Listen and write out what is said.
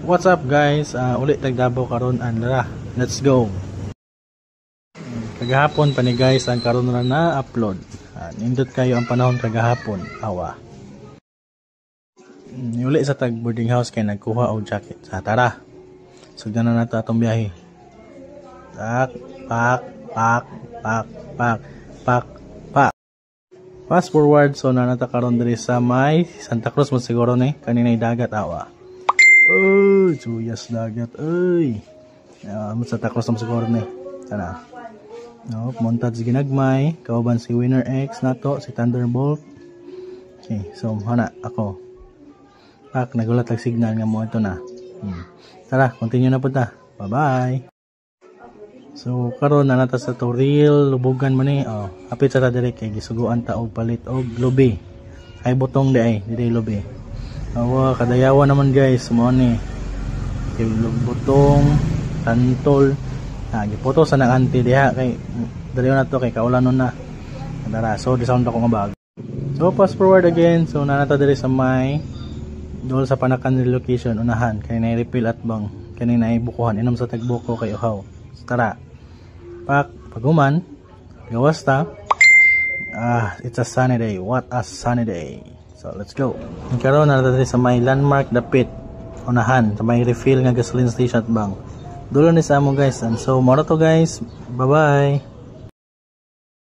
What's up guys? Ulit tagdabaw karon andra. Let's go. Kagahapon pa ni guys ang karon ra na upload. Nindot kayo ang panahon kagahapon. Awa. Uli sa tag boarding house kay nagkuha og jacket. Tara. Sugdan na nato atong biyahe. Pak. Fast forward, so nanata karon diri sa may Santa Cruz mo siguro ni kaninay dagat awa. Chuyas dagat ay. Santa Cruz mo siguro ni. Tara. No, montage ginagmay, kauban si Winner X nato, si Thunderbolt. Okay, so hana ako. Pak nagulat ang signal nga mo ito na. Tara, continue na po ta. Bye-bye. So karon na nata sa to real lubugan man ni. Apit sa ta dire kay gisuguan ta og palit og lubi. Ay butong di ay, dire lubi. Awa kadayawan naman guys, mo ni. Kay butong tantol. Gipoto sa nang anti diha kay dali na to kay kaulanon na. Tara, so di sound ako nga bag. So fast forward again, so nanata dire sa may dol sa Panakan relocation unahan kay na refill at bang kanina ay bukuhan inom sa tagbuko kay uhaw. So, tara. Paguman gawas ta. It's a sunny day. What a sunny day. So let's go. Karon na diri sa may landmark dapit unahan sa may refill nga gasoline station at bang. Dulo ni sa amo guys. And so moro to guys. Bye bye.